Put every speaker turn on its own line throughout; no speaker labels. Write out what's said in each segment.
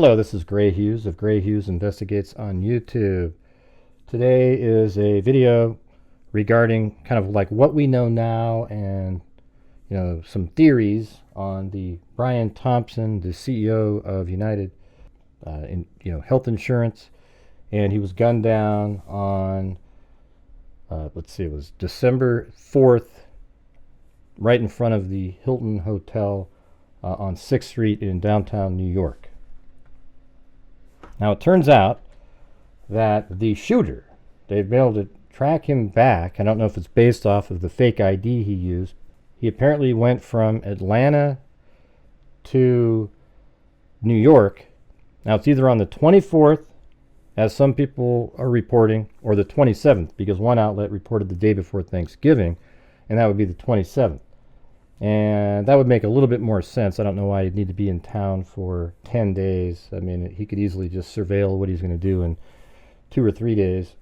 Hello, this is Grant Hughes of Grant Hughes Investigates on YouTube. Today is a video regarding kind of like what we know now and some theories on the Brian Thompson, the CEO of United Health Insurance, and he was gunned down on it was December 4th, right in front of the Hilton Hotel on 6th Street in downtown New York. Now it turns out that the shooter, they've been able to track him back. I don't know if it's based off of the fake ID he used. He apparently went from Atlanta to New York. Now it's either on the 24th, as some people are reporting, or the 27th, because one outlet reported the day before Thanksgiving, and that would be the 27th. And that would make a little bit more sense. I don't know why he'd need to be in town for 10 days. I mean, he could easily just surveil what he's going to do in 2 or 3 days.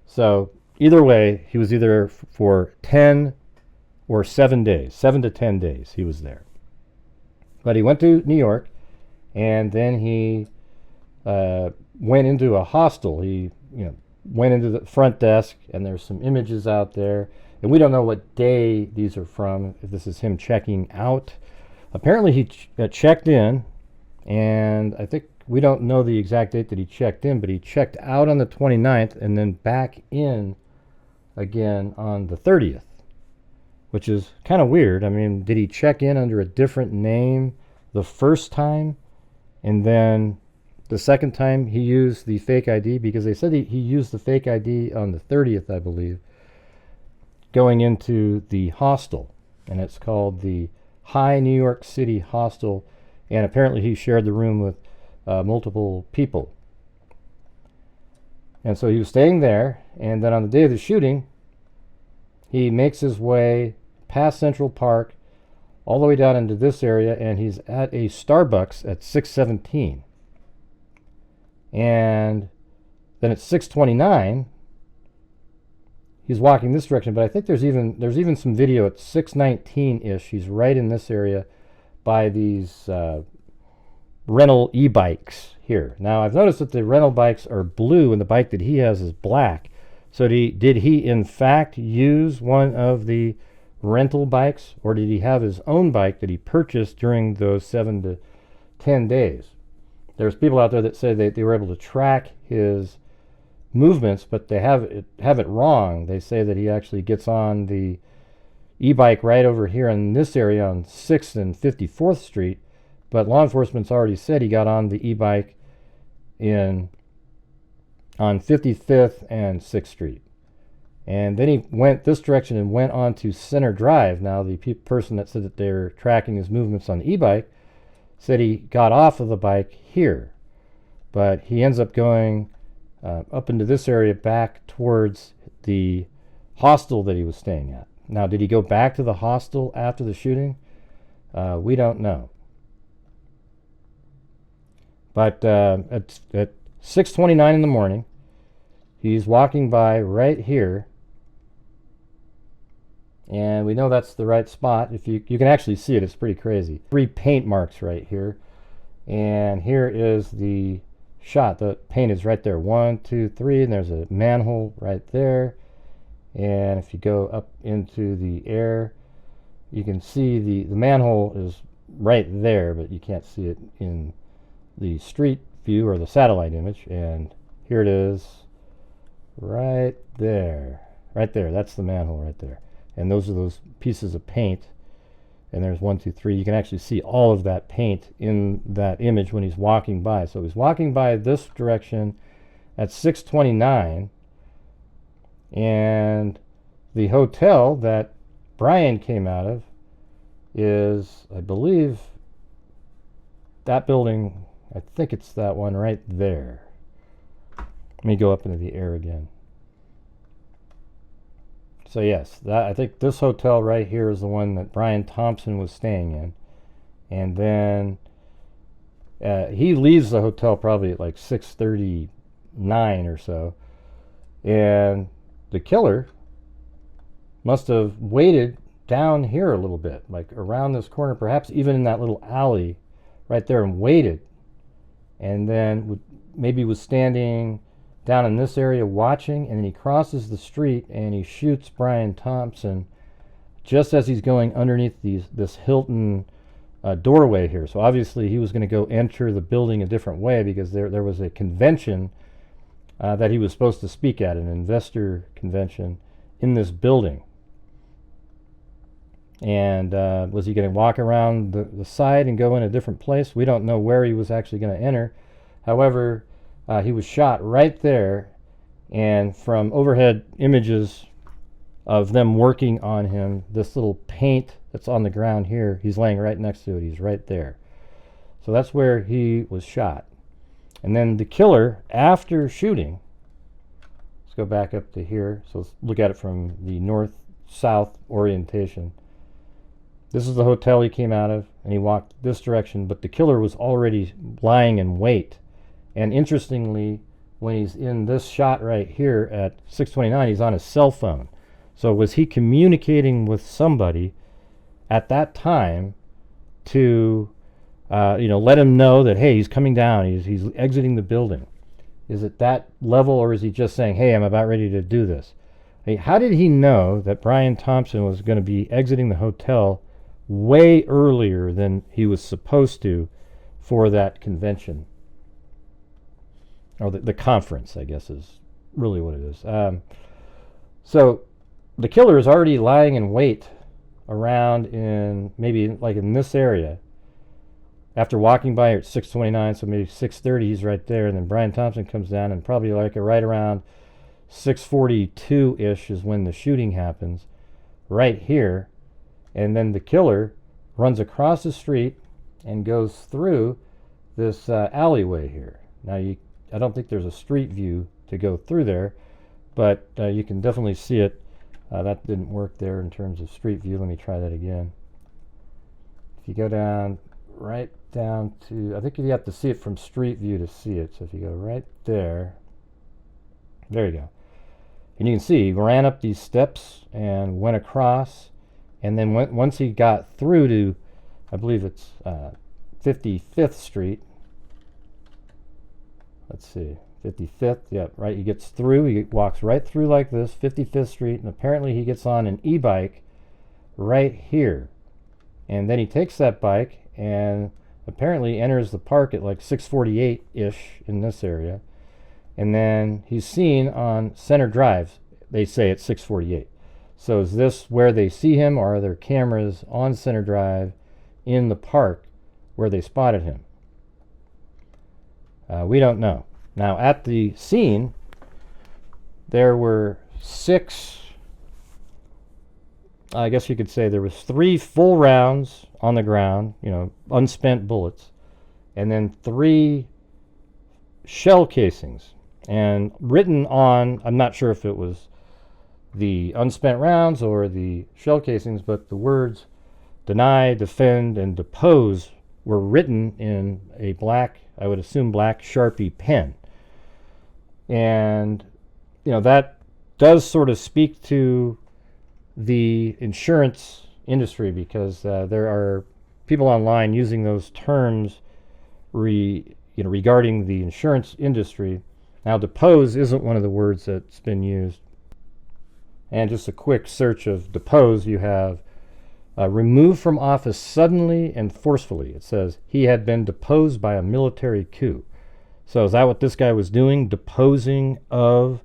So either way, he was either for 10 or 7 days, 7 to 10 days he was there. But he went to New York, and then he went into a hostel. He went into the front desk, and there's some images out there. And we don't know what day these are from, if this is him checking out. Apparently he checked in, and I think we don't know the exact date that he checked in, but he checked out on the 29th and then back in again on the 30th, which is kind of weird. I mean, did he check in under a different name the first time, and then the second time he used the fake ID? Because they said he used the fake ID on the 30th, I believe, going into the hostel, and it's called the High New York City Hostel, and apparently he shared the room with multiple people. And so he was staying there, and then on the day of the shooting, he makes his way past Central Park all the way down into this area, and he's at a Starbucks at 6:17. And then at 6:29, he's walking this direction, but I think there's even some video at 6:19-ish. He's right in this area by these rental e-bikes here. Now I've noticed that the rental bikes are blue and the bike that he has is black. So did he in fact use one of the rental bikes, or did he have his own bike that he purchased during those 7 to 10 days? There's people out there that say they were able to track his movements, but they have it wrong. They say that he actually gets on the e-bike right over here in this area on 6th and 54th Street, but law enforcement's already said he got on the e-bike on 55th and 6th Street. And then he went this direction and went on to Center Drive. Now the person that said that they're tracking his movements on the e-bike said he got off of the bike here, but he ends up going up into this area back towards the hostel that he was staying at. Now, did he go back to the hostel after the shooting? We don't know. But at 6:29 in the morning, he's walking by right here, and we know that's the right spot. If you can actually see it, it's pretty crazy. 3 paint marks right here, and here is the shot. The paint is right there, 1, 2, 3, and there's a manhole right there. And if you go up into the air, you can see the manhole is right there, but you can't see it in the street view or the satellite image. And here it is right there. That's the manhole right there, and those are those pieces of paint. And there's 1, 2, 3. You can actually see all of that paint in that image when he's walking by. So he's walking by this direction at 6:29, and the hotel that Brian came out of is, I believe, that building. I think it's that one right there. Let me go up into the air again. So yes, I think this hotel right here is the one that Brian Thompson was staying in. And then he leaves the hotel probably at like 6:39 or so. And the killer must have waited down here a little bit, like around this corner, perhaps even in that little alley right there, and waited and then maybe was standing down in this area watching, and then he crosses the street and he shoots Brian Thompson just as he's going underneath this Hilton doorway here. So obviously he was going to go enter the building a different way, because there was a convention that he was supposed to speak at, an investor convention in this building. And was he going to walk around the side and go in a different place? We don't know where he was actually going to enter. However, he was shot right there, and from overhead images of them working on him, this little paint that's on the ground here, he's laying right next to it. He's right there. So that's where he was shot. And then the killer, after shooting, let's go back up to here. So let's look at it from the north-south orientation. This is the hotel he came out of, and he walked this direction, but the killer was already lying in wait. And interestingly, when he's in this shot right here at 6:29, he's on his cell phone. So was he communicating with somebody at that time to let him know that, hey, he's coming down, he's exiting the building? Is it that level, or is he just saying, hey, I'm about ready to do this? I mean, how did he know that Brian Thompson was going to be exiting the hotel way earlier than he was supposed to for that convention? Or the conference, I guess, is really what it is. So the killer is already lying in wait around in maybe like in this area. After walking by at 6:29, so maybe 6:30, he's right there. And then Brian Thompson comes down, and probably like right around 6:42-ish is when the shooting happens, right here. And then the killer runs across the street and goes through this alleyway here. Now, I don't think there's a street view to go through there, but you can definitely see it. That didn't work there in terms of street view. Let me try that again. If you go down, right down to, I think you have to see it from street view to see it. So if you go right there, there you go. And you can see he ran up these steps and went across. And then once he got through to, I believe it's 55th Street. Let's see, 55th, yeah, right, he gets through, he walks right through like this, 55th Street, and apparently he gets on an e-bike right here. And then he takes that bike and apparently enters the park at like 6:48-ish in this area. And then he's seen on Center Drive, they say at 6:48. So is this where they see him, or are there cameras on Center Drive in the park where they spotted him? We don't know. Now, at the scene, there were 6, I guess you could say there was 3 full rounds on the ground, unspent bullets, and then 3 shell casings. And written on, I'm not sure if it was the unspent rounds or the shell casings, but the words deny, defend, and depose were written in a black, I would assume black Sharpie pen. And that does sort of speak to the insurance industry, because there are people online using those terms regarding the insurance industry. Now, depose isn't one of the words that's been used. And just a quick search of depose, you have removed from office suddenly and forcefully. It says he had been deposed by a military coup. So is that what this guy was doing, deposing of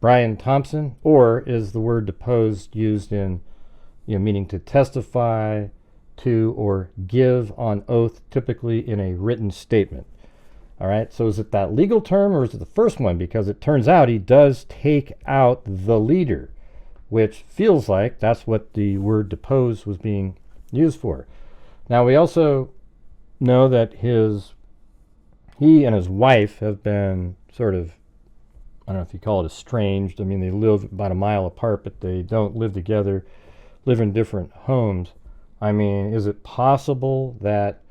Brian Thompson? Or is the word deposed used in, meaning to testify to or give on oath, typically in a written statement? All right, so is it that legal term, or is it the first one? Because it turns out he does take out the leader, which feels like that's what the word depose was being used for. Now, we also know that he and his wife have been sort of, I don't know if you call it estranged. I mean, they live about a mile apart, but they don't live together, live in different homes. I mean, is it possible that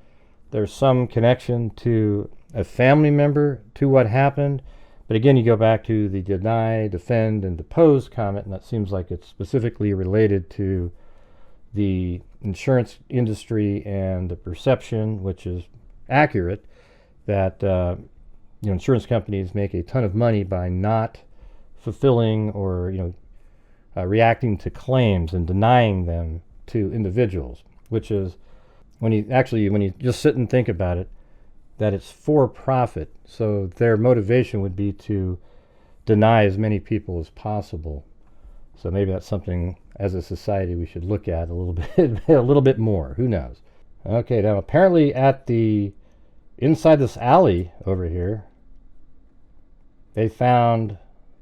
there's some connection to a family member to what happened? But again, you go back to the deny, defend, and depose comment, and that seems like it's specifically related to the insurance industry and the perception, which is accurate, that insurance companies make a ton of money by not fulfilling or reacting to claims and denying them to individuals, which is when you just sit and think about it, that it's for profit. So their motivation would be to deny as many people as possible. So maybe that's something as a society we should look at a little bit more. Who knows? Okay, now apparently inside this alley over here, they found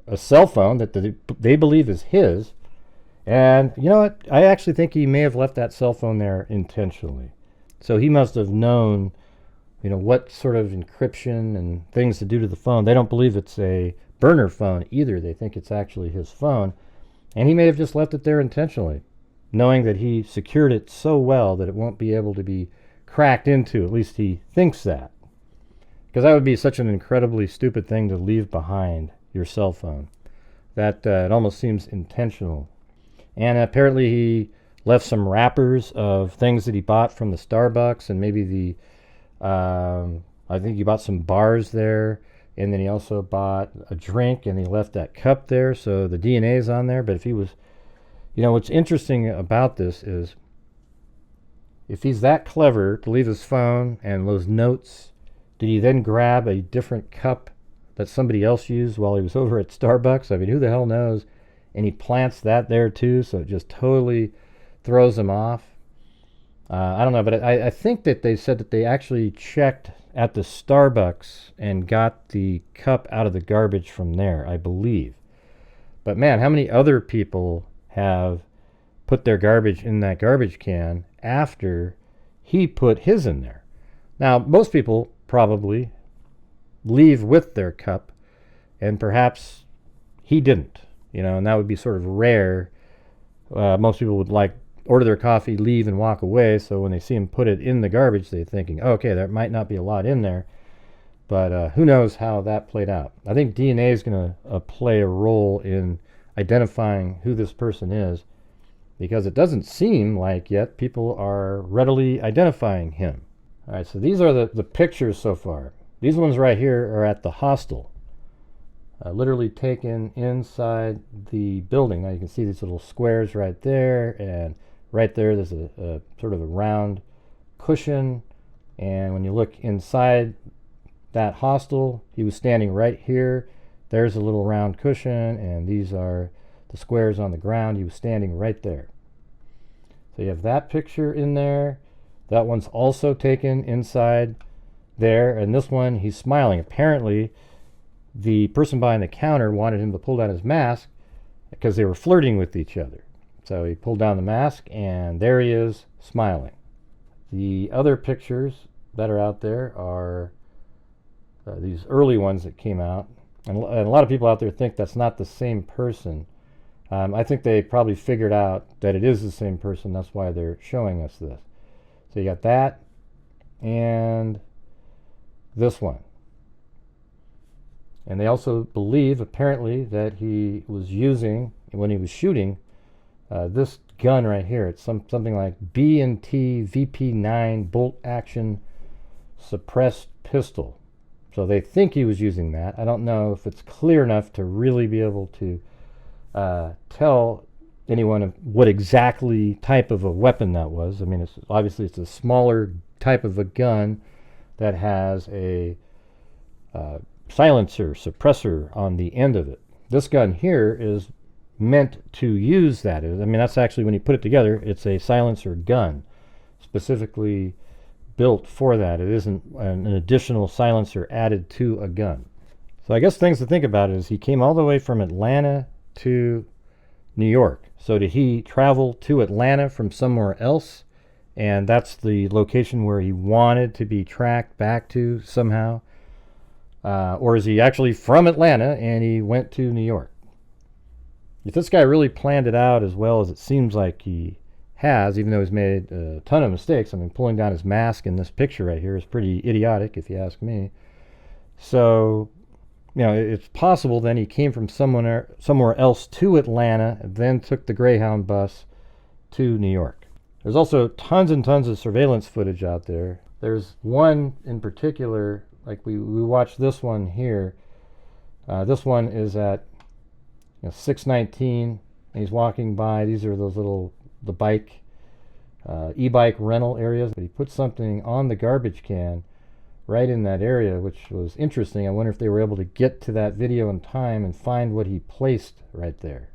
a cell phone that they believe is his. And you know what? I actually think he may have left that cell phone there intentionally. So he must have known, what sort of encryption and things to do to the phone. They don't believe it's a burner phone either. They think it's actually his phone. And he may have just left it there intentionally, knowing that he secured it so well that it won't be able to be cracked into. At least he thinks that. Because that would be such an incredibly stupid thing to leave behind, your cell phone. That it almost seems intentional. And apparently he left some wrappers of things that he bought from the Starbucks, and maybe I think he bought some bars there, and then he also bought a drink, and he left that cup there, so the DNA is on there. But if he was, what's interesting about this is, if he's that clever to leave his phone and those notes, did he then grab a different cup that somebody else used while he was over at Starbucks? I mean, who the hell knows? And he plants that there too, so it just totally throws him off. I don't know, but I think that they said that they actually checked at the Starbucks and got the cup out of the garbage from there, I believe. But man, how many other people have put their garbage in that garbage can after he put his in there? Now, most people probably leave with their cup, and perhaps he didn't, and that would be sort of rare. Most people would order their coffee, leave, and walk away. So when they see him put it in the garbage, they're thinking, okay, there might not be a lot in there. But who knows how that played out. I think DNA is going to play a role in identifying who this person is, because it doesn't seem like yet people are readily identifying him. All right, so these are the pictures so far. These ones right here are at the hostel. Literally taken inside the building. Now you can see these little squares right there, and right there's a sort of a round cushion. And when you look inside that hostel, he was standing right here. There's a little round cushion, and these are the squares on the ground. He was standing right there. So you have that picture in there. That one's also taken inside there, and this one, he's smiling. Apparently, the person behind the counter wanted him to pull down his mask because they were flirting with each other. So he pulled down the mask, and there he is, smiling. The other pictures that are out there are these early ones that came out. And a lot of people out there think that's not the same person. I think they probably figured out that it is the same person. That's why they're showing us this. So you got that and this one. And they also believe, apparently, that he was using, when he was shooting, this gun right here. It's something like B&T VP9 bolt action suppressed pistol. So they think he was using that. I don't know if it's clear enough to really be able to tell anyone what exactly type of a weapon that was. I mean, obviously it's a smaller type of a gun that has a silencer, suppressor on the end of it. This gun here is meant to use that. I mean, that's actually, when you put it together, it's a silencer gun, specifically built for that. It isn't an additional silencer added to a gun. So I guess things to think about is he came all the way from Atlanta to New York. So did he travel to Atlanta from somewhere else, and that's the location where he wanted to be tracked back to somehow? Or is he actually from Atlanta and he went to New York? If this guy really planned it out as well as it seems like he has, even though he's made a ton of mistakes. I mean, pulling down his mask in this picture right here is pretty idiotic, if you ask me. So, it's possible then he came from somewhere else to Atlanta, and then took the Greyhound bus to New York. There's also tons and tons of surveillance footage out there. There's one in particular like we watched this one here. This one is at 619, and he's walking by. These are those the bike, e-bike rental areas. But he put something on the garbage can right in that area, which was interesting. I wonder if they were able to get to that video in time and find what he placed right there.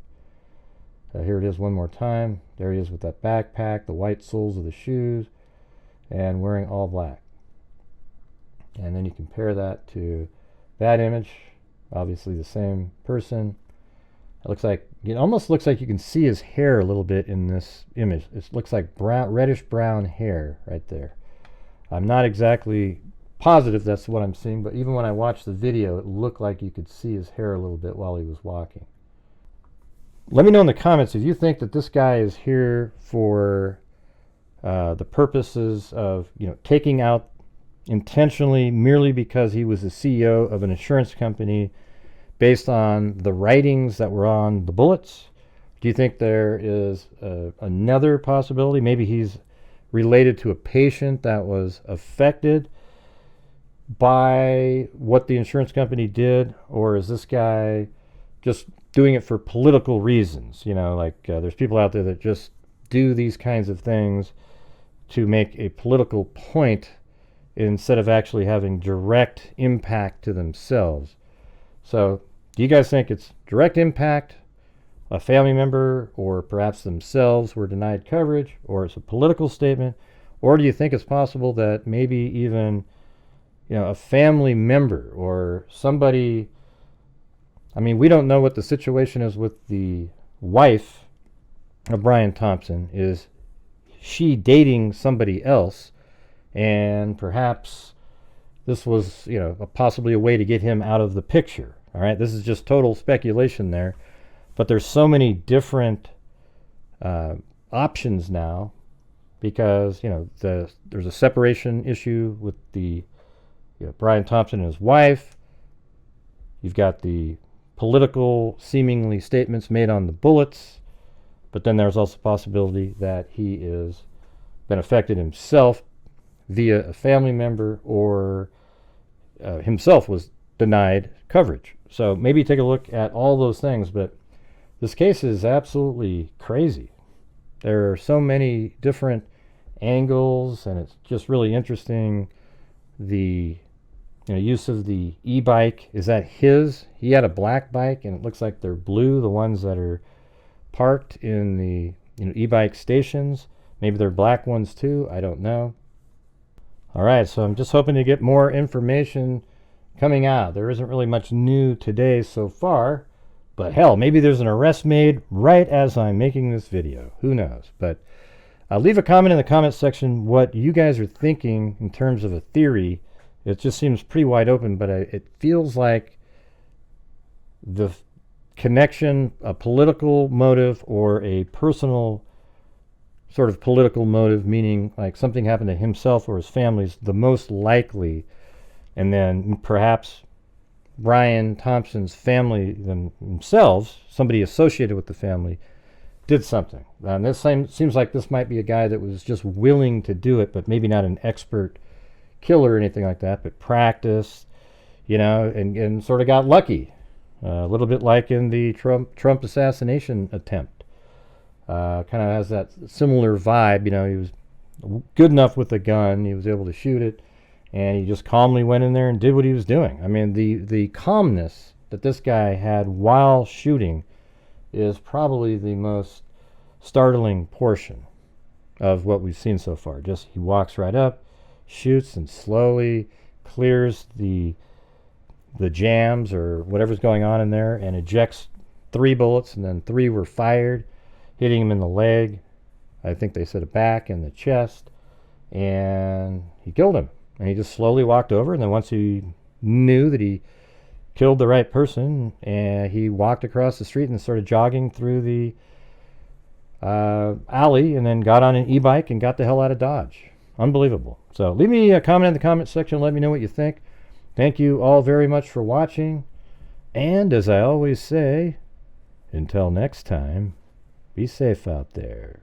Here it is one more time. There he is with that backpack, the white soles of the shoes, and wearing all black. And then you compare that to that image, obviously the same person. It almost looks like you can see his hair a little bit in this image. It looks like reddish brown hair right there. I'm not exactly positive that's what I'm seeing, but even when I watched the video, it looked like you could see his hair a little bit while he was walking. Let me know in the comments if you think that this guy is here for the purposes of taking out intentionally merely because he was the CEO of an insurance company based on the writings that were on the bullets. Do you think there is another possibility? Maybe he's related to a patient that was affected by what the insurance company did, or is this guy just doing it for political reasons? There's people out there that just do these kinds of things to make a political point instead of actually having direct impact to themselves. So do you guys think it's direct impact, a family member or perhaps themselves were denied coverage, or it's a political statement? Or do you think it's possible that maybe even a family member or somebody, we don't know what the situation is with the wife of Brian Thompson. Is she dating somebody else? And perhaps this was, possibly a way to get him out of the picture. All right, this is just total speculation there. But there's so many different options now because, there's a separation issue with the Brian Thompson and his wife. You've got the political, seemingly, statements made on the bullets. But then there's also a possibility that he is been affected himself via a family member, or himself was denied coverage. So maybe take a look at all those things. But this case is absolutely crazy. There are so many different angles, and it's just really interesting. The use of the e-bike, is that his? He had a black bike, and it looks like they're blue, the ones that are parked in the e-bike stations. Maybe they're black ones too, I don't know. All right, so I'm just hoping to get more information coming out. There isn't really much new today so far, but hell, maybe there's an arrest made right as I'm making this video. Who knows? But leave a comment in the comment section what you guys are thinking in terms of a theory. It just seems pretty wide open, but it feels like the connection, a political motive or a personal sort of political motive, meaning like something happened to himself or his family, is the most likely. And then perhaps Brian Thompson's family themselves, somebody associated with the family, did something. And this seems like this might be a guy that was just willing to do it, but maybe not an expert killer or anything like that, but practiced, and sort of got lucky. A little bit like in the Trump assassination attempt. Kind of has that similar vibe. He was good enough with the gun. He was able to shoot it, and he just calmly went in there and did what he was doing. The calmness that this guy had while shooting is probably the most startling portion of what we've seen so far. Just he walks right up, shoots, and slowly clears the jams or whatever's going on in there, and ejects 3 bullets, and then 3 were fired, hitting him in the leg, I think they said a back, and the chest, and he killed him. And he just slowly walked over, and then once he knew that he killed the right person, and he walked across the street and started jogging through the alley, and then got on an e-bike and got the hell out of Dodge. Unbelievable. So leave me a comment in the comment section. Let me know what you think. Thank you all very much for watching. And as I always say, until next time, be safe out there.